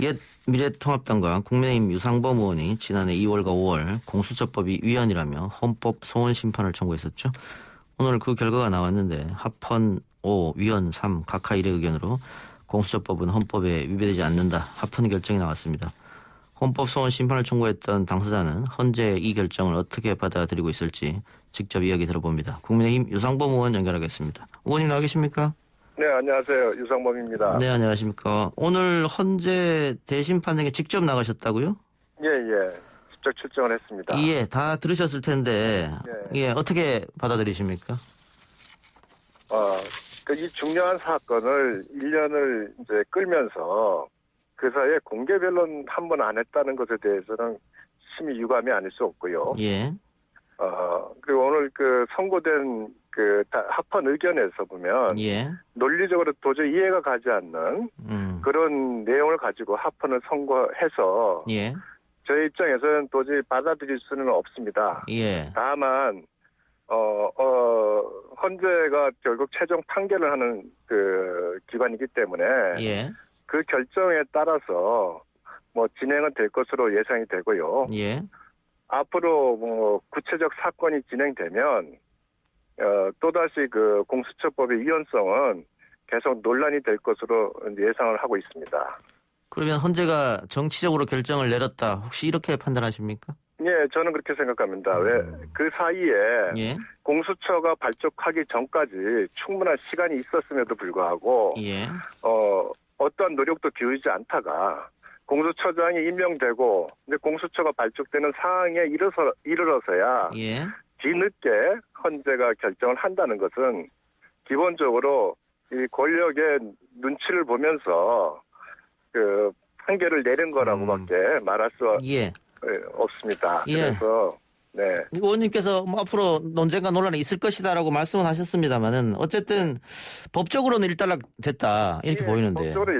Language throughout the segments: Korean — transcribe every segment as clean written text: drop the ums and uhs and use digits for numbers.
옛 미래통합당과 국민의힘 유상범 의원이 지난해 2월과 5월 공수처법이 위헌이라며 헌법 소원 심판을 청구했었죠. 오늘 그 결과가 나왔는데 합헌 5, 위헌 3 각하 1의 의견으로 공수처법은 헌법에 위배되지 않는다. 합헌 결정이 나왔습니다. 헌법 소원 심판을 청구했던 당사자는 현재 이 결정을 어떻게 받아들이고 있을지 직접 이야기 들어봅니다. 국민의힘 유상범 의원 연결하겠습니다. 의원님 나와 계십니까? 네, 안녕하세요. 유상범입니다. 네, 안녕하십니까. 오늘 헌재 대심 판정에 직접 나가셨다고요? 예. 직접 출정을 했습니다. 예, 다 들으셨을 텐데, 예, 어떻게 받아들이십니까? 이 중요한 사건을 1년을 이제 끌면서 그 사이에 공개 변론 한 번 안 했다는 것에 대해서는 심히 유감이 아닐 수 없고요. 예. 그리고 오늘 그 선고된 그 합헌 의견에서 보면 예. 논리적으로 도저히 이해가 가지 않는 그런 내용을 가지고 합헌을 선고해서 예. 저희 입장에서는 도저히 받아들일 수는 없습니다. 예. 다만 헌재가 결국 최종 판결을 하는 그 기관이기 때문에 예. 그 결정에 따라서 뭐 진행은 될 것으로 예상이 되고요. 예. 앞으로 뭐 구체적 사건이 진행되면 또다시 그 공수처법의 위헌성은 계속 논란이 될 것으로 예상을 하고 있습니다. 그러면 헌재가 정치적으로 결정을 내렸다. 혹시 이렇게 판단하십니까? 예, 저는 그렇게 생각합니다. 왜 그 사이에 예. 공수처가 발족하기 전까지 충분한 시간이 있었음에도 불구하고 예. 어떠한 노력도 기울이지 않다가 공수처장이 임명되고 이제 공수처가 발족되는 상황에 이르러서야 예. 뒤늦게 헌재가 결정을 한다는 것은 기본적으로 이 권력의 눈치를 보면서 그 판결을 내린 거라고밖에 말할 수 예. 없습니다. 예. 그래서 네. 의원님께서 뭐 앞으로 논쟁과 논란이 있을 것이다라고 말씀은 하셨습니다만은 어쨌든 법적으로는 일단락됐다 이렇게 보이는데. 법적으로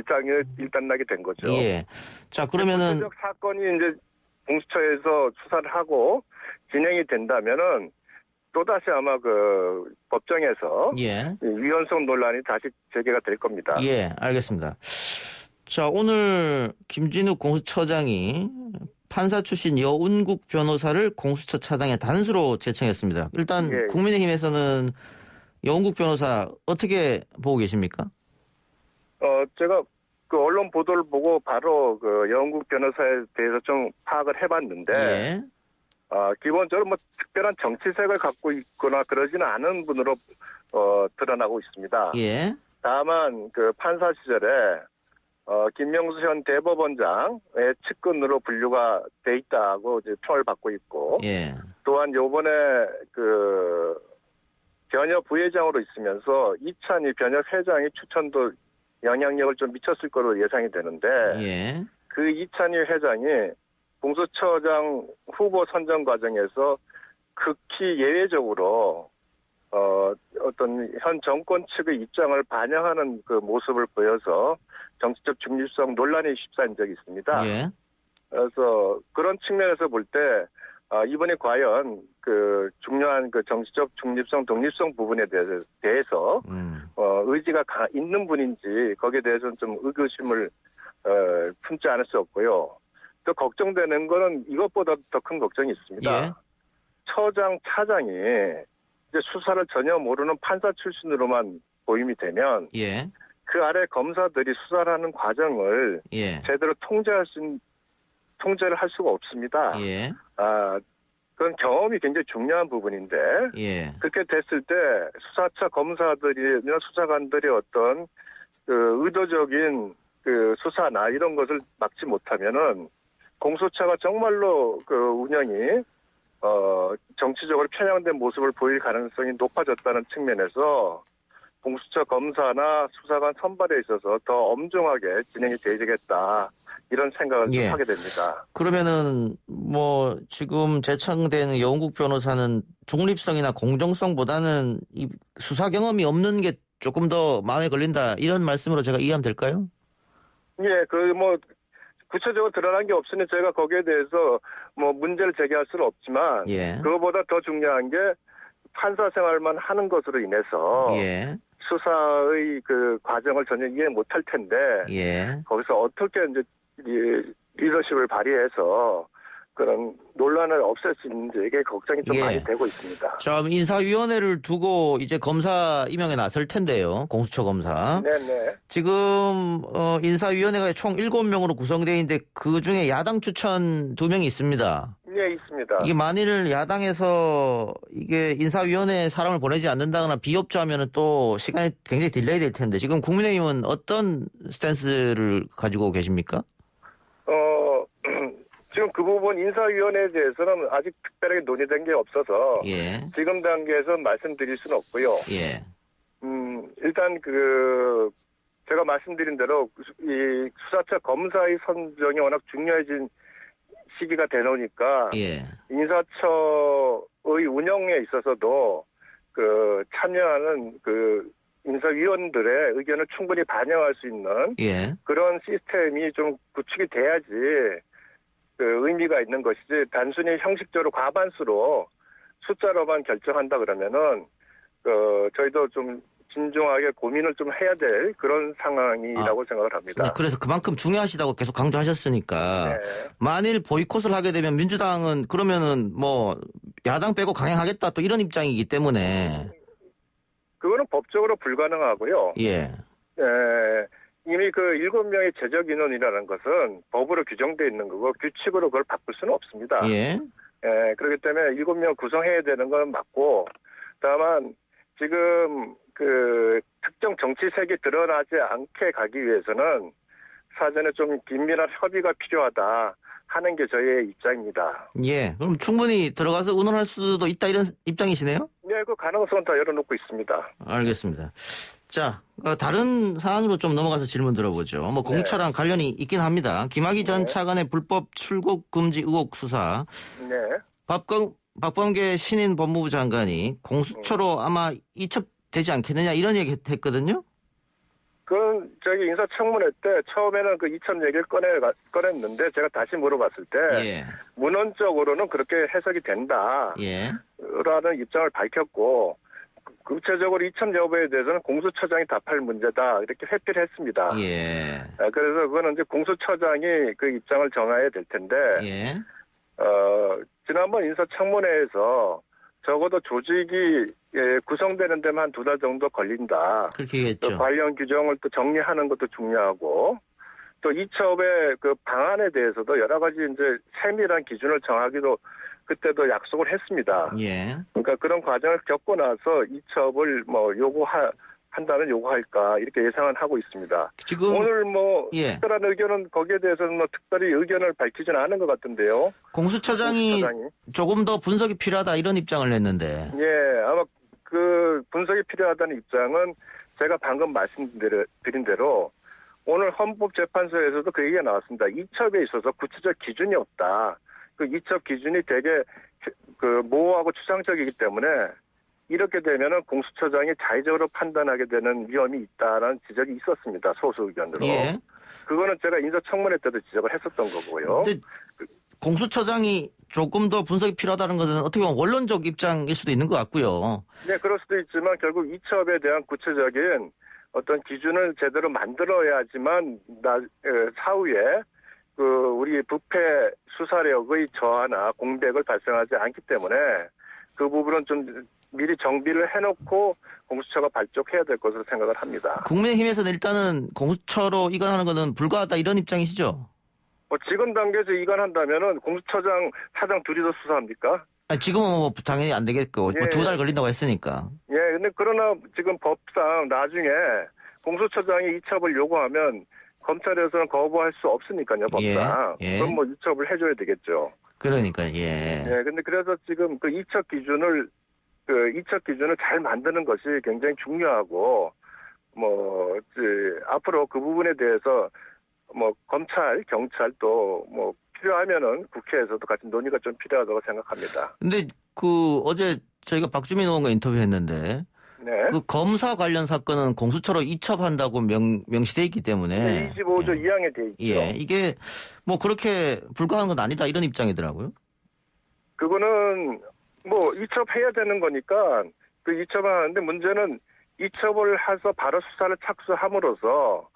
일단락이 된 거죠. 예. 자 그러면은 구체적 사건이 이제 공수처에서 수사를 하고 진행이 된다면은 또다시 아마 그 법정에서 예. 위헌성 논란이 다시 재개가 될 겁니다. 예, 알겠습니다. 자, 오늘 김진욱 공수처장이 판사 출신 여운국 변호사를 공수처 차장에 단수로 제청했습니다. 일단 예. 국민의힘에서는 여운국 변호사 어떻게 보고 계십니까? 제가 그 언론 보도를 보고 바로 그 여운국 변호사에 대해서 좀 파악을 해봤는데 예. 기본적으로 뭐 특별한 정치색을 갖고 있거나 그러지는 않은 분으로 드러나고 있습니다. 예. 다만 그 판사 시절에 김명수 현 대법원장의 측근으로 분류가 돼 있다고 이제 평을 받고 있고, 예. 또한 요번에 그 변협 부회장으로 있으면서 이찬희 변협 회장의 추천도 영향력을 좀 미쳤을 거로 예상이 되는데, 예. 그 이찬희 회장이 공수처장 후보 선정 과정에서 극히 예외적으로 어떤 현 정권 측의 입장을 반영하는 그 모습을 보여서 정치적 중립성 논란이 휩싸인 적이 있습니다. 예. 그래서 그런 측면에서 볼 때 이번에 과연 그 중요한 그 정치적 중립성, 독립성 부분에 대해서 의지가 있는 분인지 거기에 대해서는 좀 의구심을 품지 않을 수 없고요. 또 걱정되는 거는 이것보다 더 큰 걱정이 있습니다. 예. 처장, 차장이 이제 수사를 전혀 모르는 판사 출신으로만 보임이 되면 예. 그 아래 검사들이 수사를 하는 과정을 예. 제대로 통제를 할 수가 없습니다. 예. 그런 경험이 굉장히 중요한 부분인데 예. 그렇게 됐을 때 수사처 검사들이나 수사관들이 어떤 그 의도적인 그 수사나 이런 것을 막지 못하면은 공수처가 정말로 그 운영이 정치적으로 편향된 모습을 보일 가능성이 높아졌다는 측면에서 공수처 검사나 수사관 선발에 있어서 더 엄중하게 진행이 돼야 되겠다 이런 생각을 좀 하게 됩니다. 그러면은 뭐 지금 제청된 여운국 변호사는 중립성이나 공정성보다는 이 수사 경험이 없는 게 조금 더 마음에 걸린다 이런 말씀으로 제가 이해하면 될까요? 예, 그 뭐 구체적으로 드러난 게 없으니 제가 거기에 대해서 뭐 문제를 제기할 수는 없지만 그거보다 더 중요한 게 판사 생활만 하는 것으로 인해서 수사의 그 과정을 전혀 이해 못할 텐데 거기서 어떻게 이제 리더십을 발휘해서 그런 논란을 없앨 수 있는지 이게 걱정이 좀 예. 많이 되고 있습니다. 자, 인사위원회를 두고 이제 검사 임명에 나설 텐데요. 공수처 검사. 네네. 지금 인사위원회가 총 7명으로 구성되어 있는데 그중에 야당 추천 2명이 있습니다. 네, 있습니다. 이게 만일 야당에서 이게 인사위원회에 사람을 보내지 않는다거나 비협조하면 또 시간이 굉장히 딜레이 될 텐데 지금 국민의힘은 어떤 스탠스를 가지고 계십니까? 지금 그 부분 인사위원회에 대해서는 아직 특별하게 논의된 게 없어서 예. 지금 단계에서 말씀드릴 수는 없고요. 예. 일단 제가 말씀드린 대로 이 수사처 검사의 선정이 워낙 중요해진 시기가 되노니까 예. 인사처의 운영에 있어서도 참여하는 인사위원들의 의견을 충분히 반영할 수 있는 예. 그런 시스템이 좀 구축이 돼야지 의미가 있는 것이지 단순히 형식적으로 과반수로 숫자로만 결정한다 그러면은 저희도 좀 진중하게 고민을 좀 해야 될 그런 상황이라고 생각을 합니다. 그래서 그만큼 중요하시다고 계속 강조하셨으니까 네. 만일 보이콧을 하게 되면 민주당은 그러면은 뭐 야당 빼고 강행하겠다 또 이런 입장이기 때문에 그거는 법적으로 불가능하고요. 예. 이미 7명의 제적 인원이라는 것은 법으로 규정되어 있는 거고 규칙으로 그걸 바꿀 수는 없습니다. 예. 그렇기 때문에 7명 구성해야 되는 건 맞고 다만 지금 특정 정치색이 드러나지 않게 가기 위해서는 사전에 좀 긴밀한 협의가 필요하다 하는 게 저희의 입장입니다. 예. 그럼 충분히 들어가서 의논할 수도 있다 이런 입장이시네요? 네, 그 가능성은 다 열어놓고 있습니다. 알겠습니다. 자, 다른 사안으로 좀 넘어가서 질문 들어보죠. 뭐 공수처랑 관련이 있긴 합니다. 김학의 전 차관의 불법 출국 금지 의혹 수사. 네. 박범계 신임 법무부 장관이 공수처로 아마 이첩되지 않겠느냐 이런 얘기 했거든요. 그건 인사청문회 때 처음에는 이첩 얘기를 꺼냈는데 제가 다시 물어봤을 때 예. 문헌적으로는 그렇게 해석이 된다. 예. 라는 입장을 밝혔고 구체적으로 이첩 여부에 대해서는 공수처장이 답할 문제다 이렇게 회피를 했습니다. 예. 그래서 그거는 이제 공수처장이 그 입장을 정해야 될 텐데 예. 지난번 인사청문회에서 적어도 조직이 구성되는 데만 한 2달 정도 걸린다. 그렇게 얘기했죠. 관련 규정을 또 정리하는 것도 중요하고 또 이첩의 방안에 대해서도 여러 가지 이제 세밀한 기준을 정하기로 그때도 약속을 했습니다. 예. 그러니까 그런 과정을 겪고 나서 이첩을 한다는 요구할까 이렇게 예상은 하고 있습니다. 지금 오늘 예. 특별한 의견은 거기에 대해서는 특별히 의견을 밝히지는 않은 것 같은데요. 공수처장이 조금 더 분석이 필요하다 이런 입장을 냈는데. 예, 아마 그 분석이 필요하다는 입장은 제가 방금 말씀드린 대로 오늘 헌법재판소에서도 그 얘기가 나왔습니다. 이첩에 있어서 구체적 기준이 없다. 그 이첩 기준이 되게 모호하고 추상적이기 때문에 이렇게 되면은 공수처장이 자의적으로 판단하게 되는 위험이 있다라는 지적이 있었습니다. 소수 의견으로. 예. 그거는 제가 인사청문회 때도 지적을 했었던 거고요. 근데 공수처장이 조금 더 분석이 필요하다는 것은 어떻게 보면 원론적 입장일 수도 있는 것 같고요. 네, 그럴 수도 있지만 결국 이첩에 대한 구체적인 어떤 기준을 제대로 만들어야지만 사후에 우리 부패 수사력의 저하나 공백을 발생하지 않기 때문에 그 부분은 좀 미리 정비를 해놓고 공수처가 발족해야 될 것으로 생각을 합니다. 국민의힘에서는 일단은 공수처로 이관하는 것은 불가하다 이런 입장이시죠? 지금 단계에서 이관한다면은 공수처장 사장 둘이서 수사합니까? 아니, 지금은 당연히 안 되겠고 예. 2달 걸린다고 했으니까. 예, 근데 그러나 지금 법상 나중에 공수처장이 이첩을 요구하면 검찰에서는 거부할 수 없으니까요, 법상. 예. 그럼 이첩을 해줘야 되겠죠. 그러니까 예. 예, 근데 그래서 지금 이첩 기준을 잘 만드는 것이 굉장히 중요하고, 앞으로 그 부분에 대해서 검찰, 경찰도 필요하면은 국회에서도 같이 논의가 좀 필요하다고 생각합니다. 근데 어제 저희가 박주민 의원과 인터뷰했는데 네. 그 검사 관련 사건은 공수처로 이첩한다고 명시돼 있기 때문에 25조 2항에 돼 있죠. 예, 이게 그렇게 불가한 건 아니다 이런 입장이더라고요. 그거는 이첩해야 되는 거니까 이첩을 하는데 문제는 이첩을 해서 바로 수사를 착수함으로써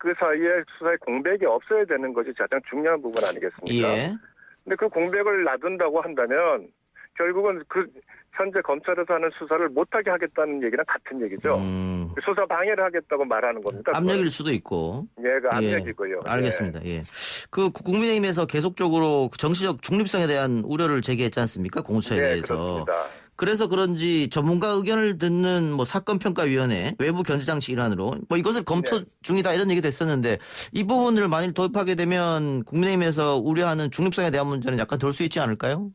그 사이에 수사의 공백이 없어야 되는 것이 가장 중요한 부분 아니겠습니까? 예. 근데 그 공백을 놔둔다고 한다면 결국은 그 현재 검찰에서 하는 수사를 못하게 하겠다는 얘기랑 같은 얘기죠. 수사 방해를 하겠다고 말하는 겁니다. 압력일 수도 있고. 예, 그 압력이고요. 알겠습니다. 예. 그 국민의힘에서 계속적으로 정치적 중립성에 대한 우려를 제기했지 않습니까? 공수처에 대해서. 그렇습니다. 그래서 그런지 전문가 의견을 듣는 뭐 사건평가위원회 외부 견제 장치 일환으로 뭐 이것을 검토 중이다 이런 얘기도 했었는데 이 부분을 만일 도입하게 되면 국민의힘에서 우려하는 중립성에 대한 문제는 약간 덜 수 있지 않을까요?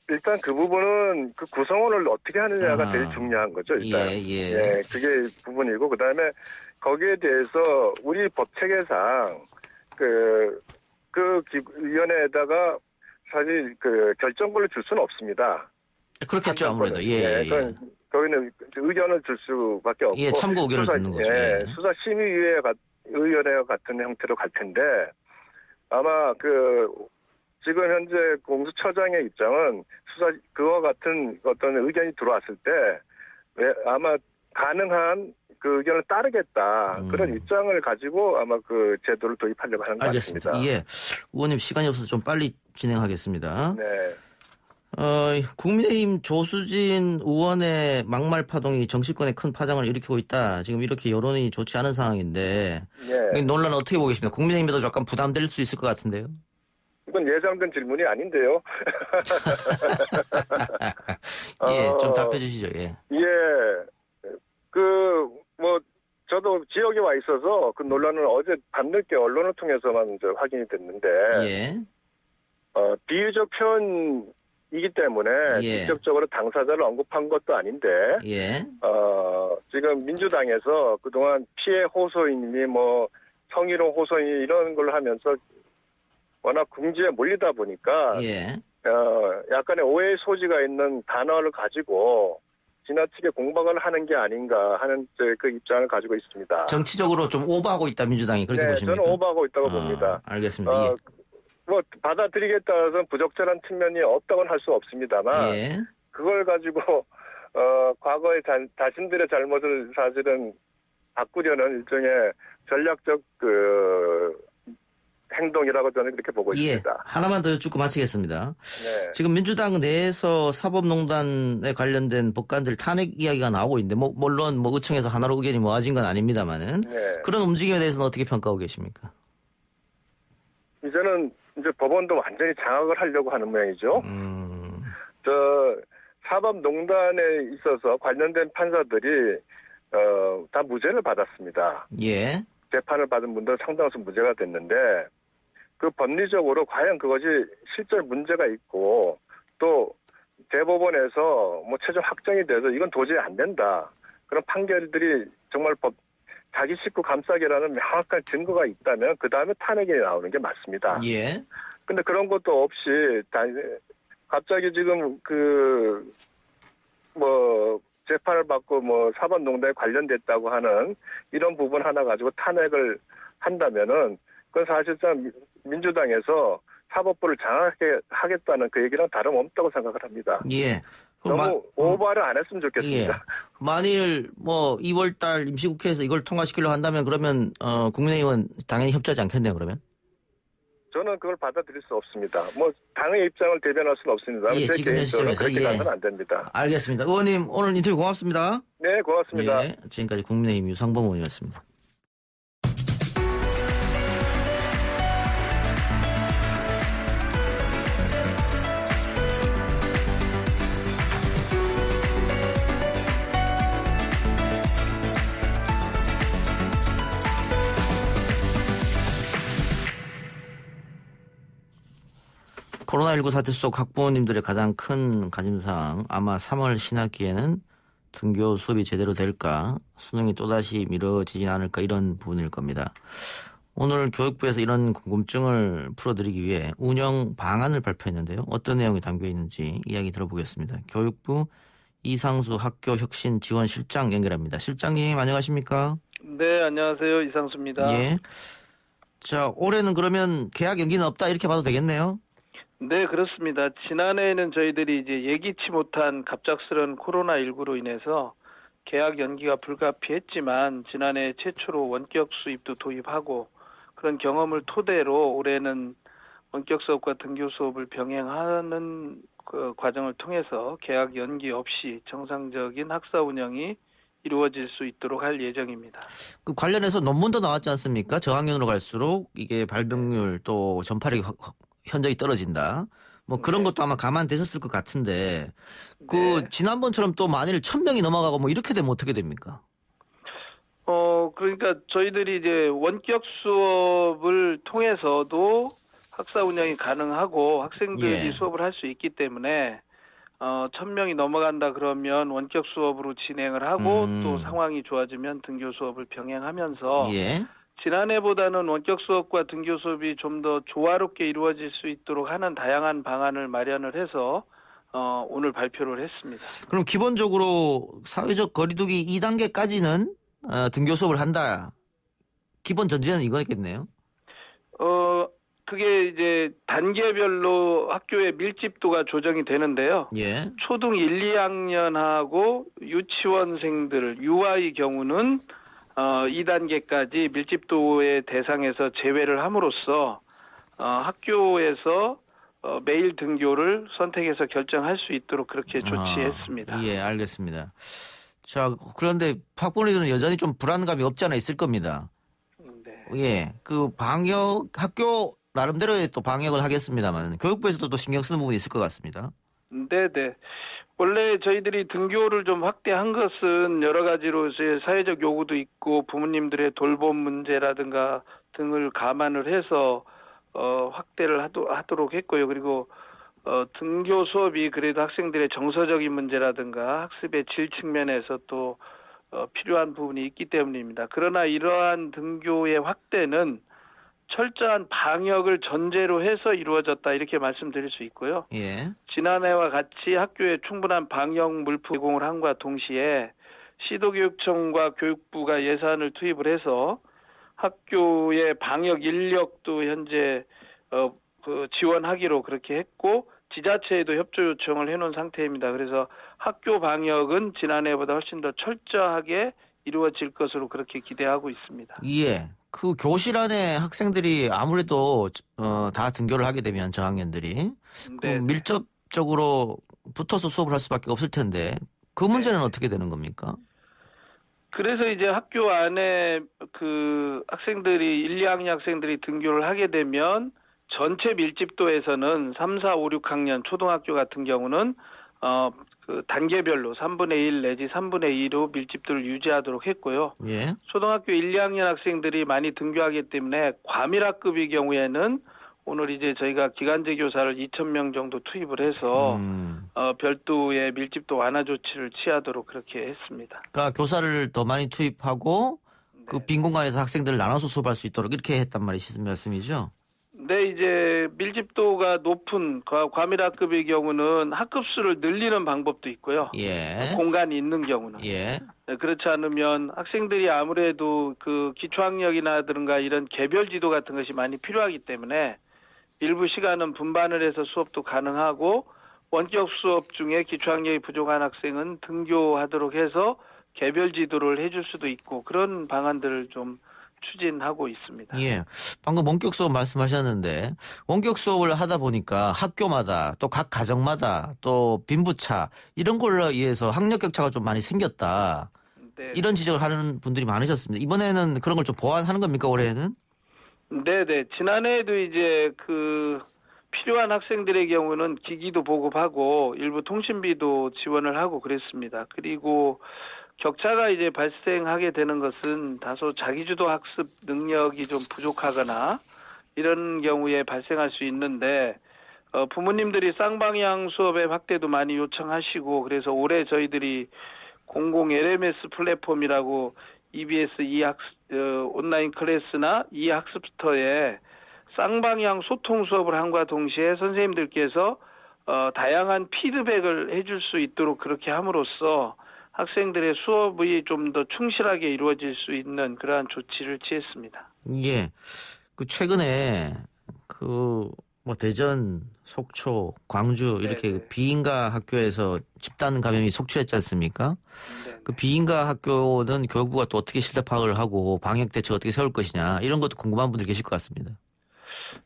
일단 그 부분은 그 구성원을 어떻게 하느냐가 아하. 제일 중요한 거죠. 일단. 예. 그게 부분이고 그다음에 거기에 대해서 우리 법 체계상 그 위원회에다가 사실 그 결정권을 줄 수는 없습니다. 그렇겠죠 아무래도. 그건 거기는 의견을 줄 수밖에 없고. 예, 참고 의견을 듣는 거죠. 수사심의위원회 같은 형태로 갈 텐데 아마 지금 현재 공수처장의 입장은 그와 같은 어떤 의견이 들어왔을 때 아마 가능한 그 의견을 따르겠다 그런 입장을 가지고 아마 그 제도를 도입하려고 하는 것 같습니다. 알겠습니다. 예, 의원님 시간이 없어서 좀 빨리 진행하겠습니다. 네. 국민의힘 조수진 의원의 막말 파동이 정치권에 큰 파장을 일으키고 있다. 지금 이렇게 여론이 좋지 않은 상황인데 이 논란 어떻게 보겠습니까? 국민의힘에도 약간 부담될 수 있을 것 같은데요. 이건 예상된 질문이 아닌데요. 예, 좀 답해 주시죠. 예. 저도 지역에 와 있어서 그 논란은 어제 밤늦게 언론을 통해서만 이제 확인이 됐는데, 비유적 표현이기 때문에 직접적으로 당사자를 언급한 것도 아닌데, 지금 민주당에서 그동안 피해 호소인이 성희롱 호소인 이런 걸 하면서 워낙 궁지에 몰리다 보니까 약간의 오해의 소지가 있는 단어를 가지고 지나치게 공방을 하는 게 아닌가 하는 그 입장을 가지고 있습니다. 정치적으로 좀 오버하고 있다 민주당이 그렇게 보십니까? 저는 오버하고 있다고 봅니다. 알겠습니다. 받아들이기에 따라서는 부적절한 측면이 없다고는 할 수 없습니다만 그걸 가지고 과거의 자신들의 잘못을 사실은 바꾸려는 일종의 전략적 행동이라고 저는 그렇게 보고 있습니다. 하나만 더 여쭙고 마치겠습니다. 지금 민주당 내에서 사법농단에 관련된 법관들 탄핵 이야기가 나오고 있는데 물론 의청에서 하나로 의견이 모아진 건 아닙니다만은 그런 움직임에 대해서는 어떻게 평가하고 계십니까? 이제는 법원도 완전히 장악을 하려고 하는 모양이죠. 사법농단에 있어서 관련된 판사들이 다 무죄를 받았습니다. 재판을 받은 분들 상당수 무죄가 됐는데 그 법리적으로 과연 그것이 실제 문제가 있고 또 대법원에서 최종 확정이 돼서 이건 도저히 안 된다. 그런 판결들이 정말 자기 식구 감싸기라는 명확한 증거가 있다면 그 다음에 탄핵이 나오는 게 맞습니다. 근데 그런 것도 없이 갑자기 지금 재판을 받고 사법농단에 관련됐다고 하는 이런 부분 하나 가지고 탄핵을 한다면은 그건 사실상 민주당에서 사법부를 장악하겠다는 그 얘기랑 다름없다고 생각을 합니다. 너무 오버를 안 했으면 좋겠습니다. 만일 2월달 임시국회에서 이걸 통과시키려고 한다면 그러면 국민의힘은 당연히 협조하지 않겠네요. 그러면? 저는 그걸 받아들일 수 없습니다. 당의 입장을 대변할 수는 없습니다. 지금 현 시점에서 그렇게 가서는 안 됩니다. 알겠습니다. 의원님 오늘 인터뷰 고맙습니다. 네, 고맙습니다. 지금까지 국민의힘 유상범 의원이었습니다. 코로나19 사태 속 학부모님들의 가장 큰 관심사항 아마 3월 신학기에는 등교 수업이 제대로 될까 수능이 또다시 미뤄지진 않을까 이런 부분일 겁니다. 오늘 교육부에서 이런 궁금증을 풀어드리기 위해 운영 방안을 발표했는데요. 어떤 내용이 담겨 있는지 이야기 들어보겠습니다. 교육부 이상수 학교혁신지원실장 연결합니다. 실장님 안녕하십니까? 네, 안녕하세요. 이상수입니다. 자, 올해는 그러면 개학 연기는 없다 이렇게 봐도 되겠네요? 네, 그렇습니다. 지난해에는 저희들이 이제 예기치 못한 갑작스런 코로나19로 인해서 계약 연기가 불가피했지만 지난해 최초로 원격 수입도 도입하고 그런 경험을 토대로 올해는 원격 수업과 등교 수업을 병행하는 그 과정을 통해서 계약 연기 없이 정상적인 학사 운영이 이루어질 수 있도록 할 예정입니다. 그 관련해서 논문도 나왔지 않습니까? 저학년으로 갈수록 이게 발병률 또 전파력이 현저히 떨어진다. 뭐 그런 네. 것도 아마 감안되셨을 것 같은데 그 네. 지난번처럼 또 만일 1,000명이 넘어가고 뭐 이렇게 되면 어떻게 됩니까? 그러니까 저희들이 이제 원격 수업을 통해서도 학사 운영이 가능하고 학생들이 예. 수업을 할 수 있기 때문에 1,000명이 넘어간다 그러면 원격 수업으로 진행을 하고 또 상황이 좋아지면 등교 수업을 병행하면서 예. 지난해보다는 원격 수업과 등교 수업이 좀 더 조화롭게 이루어질 수 있도록 하는 다양한 방안을 마련을 해서 오늘 발표를 했습니다. 그럼 기본적으로 사회적 거리두기 2단계까지는 등교 수업을 한다. 기본 전제는 이거겠네요. 그게 이제 단계별로 학교의 밀집도가 조정이 되는데요. 예. 초등 1, 2학년하고 유치원생들, 유아의 경우는 2단계까지 밀집도의 대상에서 제외를 함으로써 학교에서 매일 등교를 선택해서 결정할 수 있도록 그렇게 조치했습니다. 예, 알겠습니다. 자, 그런데 학부모님들은 여전히 좀 불안감이 없지 않아 있을 겁니다. 네. 예, 그 학교 나름대로의 또 방역을 하겠습니다만 교육부에서도 또 신경 쓰는 부분이 있을 것 같습니다. 네네. 원래 저희들이 등교를 좀 확대한 것은 여러 가지로 이제 사회적 요구도 있고 부모님들의 돌봄 문제라든가 등을 감안을 해서 확대를 하도록 했고요. 그리고 등교 수업이 그래도 학생들의 정서적인 문제라든가 학습의 질 측면에서 또 필요한 부분이 있기 때문입니다. 그러나 이러한 등교의 확대는 철저한 방역을 전제로 해서 이루어졌다 이렇게 말씀드릴 수 있고요. 예. 지난해와 같이 학교에 충분한 방역 물품 제공을 함과 동시에 시도교육청과 교육부가 예산을 투입을 해서 학교의 방역 인력도 현재 지원하기로 그렇게 했고 지자체에도 협조 요청을 해놓은 상태입니다. 그래서 학교 방역은 지난해보다 훨씬 더 철저하게 이루어질 것으로 그렇게 기대하고 있습니다. 예. 그 교실 안에 학생들이 아무래도 다 등교를 하게 되면 저학년들이 네. 밀접적으로 붙어서 수업을 할 수밖에 없을 텐데 그 문제는 네. 어떻게 되는 겁니까? 그래서 이제 학교 안에 그 학생들이 1, 2학년 학생들이 등교를 하게 되면 전체 밀집도에서는 3, 4, 5, 6학년 초등학교 같은 경우는 그 단계별로 3분의 1 내지 3분의 2로 밀집도를 유지하도록 했고요. 예. 초등학교 1, 2학년 학생들이 많이 등교하기 때문에 과밀학급의 경우에는 오늘 이제 저희가 기간제 교사를 2,000명 정도 투입을 해서 별도의 밀집도 완화 조치를 취하도록 그렇게 했습니다. 그러니까 교사를 더 많이 투입하고 그 네. 빈 공간에서 학생들을 나눠서 수업할 수 있도록 이렇게 했단 말씀이죠? 네, 이제 밀집도가 높은 과밀학급의 경우는 학급 수를 늘리는 방법도 있고요. 예. 공간이 있는 경우는. 예. 네, 그렇지 않으면 학생들이 아무래도 그 기초학력이나든가 이런 개별 지도 같은 것이 많이 필요하기 때문에 일부 시간은 분반을 해서 수업도 가능하고 원격 수업 중에 기초학력이 부족한 학생은 등교하도록 해서 개별 지도를 해줄 수도 있고 그런 방안들을 좀 추진하고 있습니다. 예. 방금 원격 수업 말씀하셨는데 원격 수업을 하다 보니까 학교마다 또 각 가정마다 또 빈부차 이런 걸로 인해서 학력 격차가 좀 많이 생겼다. 네. 이런 지적을 하는 분들이 많으셨습니다. 이번에는 그런 걸 좀 보완하는 겁니까, 올해는? 네네. 지난해에도 이제 그 필요한 학생들의 경우는 기기도 보급하고 일부 통신비도 지원을 하고 그랬습니다. 그리고 격차가 이제 발생하게 되는 것은 다소 자기주도 학습 능력이 좀 부족하거나 이런 경우에 발생할 수 있는데 부모님들이 쌍방향 수업의 확대도 많이 요청하시고 그래서 올해 저희들이 공공 LMS 플랫폼이라고 EBS 온라인 클래스나 학습스터에 쌍방향 소통 수업을 함과 동시에 선생님들께서 다양한 피드백을 해줄 수 있도록 그렇게 함으로써 학생들의 수업이 좀 더 충실하게 이루어질 수 있는 그러한 조치를 취했습니다. 예. 그 최근에 그 뭐 대전, 속초, 광주 이렇게 네네. 비인가 학교에서 집단 감염이 속출했지 않습니까? 네. 그 비인가 학교는 교육부가 또 어떻게 실태 파악을 하고 방역 대책 어떻게 세울 것이냐 이런 것도 궁금한 분들 계실 것 같습니다.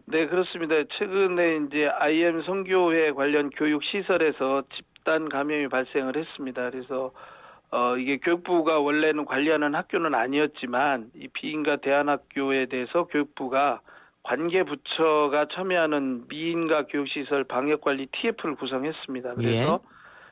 네, 그렇습니다. 최근에 이제 IM 선교회 관련 교육 시설에서 집단 감염이 발생을 했습니다. 그래서 이게 교육부가 원래는 관리하는 학교는 아니었지만 이 비인가 대안학교에 대해서 교육부가 관계 부처가 참여하는 미인가 교육시설 방역관리 TF를 구성했습니다. 그래서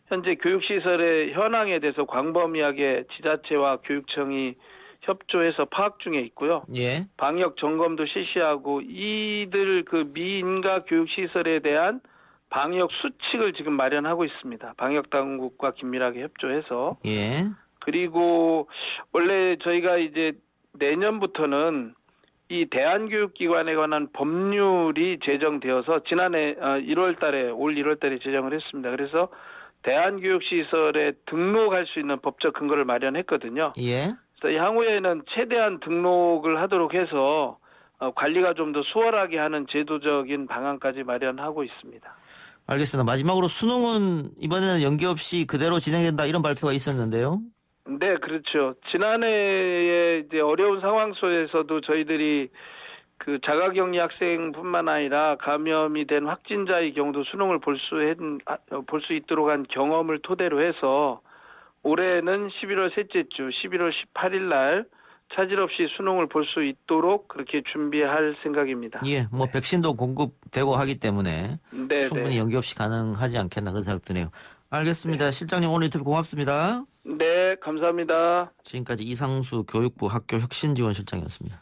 현재 교육시설의 현황에 대해서 광범위하게 지자체와 교육청이 협조해서 파악 중에 있고요. 예. 방역 점검도 실시하고 이들 그 미인가 교육시설에 대한 방역 수칙을 지금 마련하고 있습니다. 방역 당국과 긴밀하게 협조해서. 예. 그리고 원래 저희가 이제 내년부터는 이 대안교육기관에 관한 법률이 제정되어서 지난해 올 1월 달에 제정을 했습니다. 그래서 대안교육시설에 등록할 수 있는 법적 근거를 마련했거든요. 예. 그래서 향후에는 최대한 등록을 하도록 해서 관리가 좀 더 수월하게 하는 제도적인 방안까지 마련하고 있습니다. 알겠습니다. 마지막으로 수능은 이번에는 연기 없이 그대로 진행된다 이런 발표가 있었는데요. 네, 그렇죠. 지난해에 이제 어려운 상황 속에서도 저희들이 그 자가격리 학생뿐만 아니라 감염이 된 확진자의 경우도 수능을 볼 수 있도록 한 경험을 토대로 해서 올해는 11월 셋째 주 11월 18일 날 차질 없이 수능을 볼 수 있도록 그렇게 준비할 생각입니다. 예, 뭐 백신도 공급되고 하기 때문에 네, 충분히 네. 연기 없이 가능하지 않겠나 그런 생각 드네요. 알겠습니다. 실장님 오늘 인터뷰 고맙습니다. 네, 감사합니다. 지금까지 이상수 교육부 학교혁신지원실장이었습니다.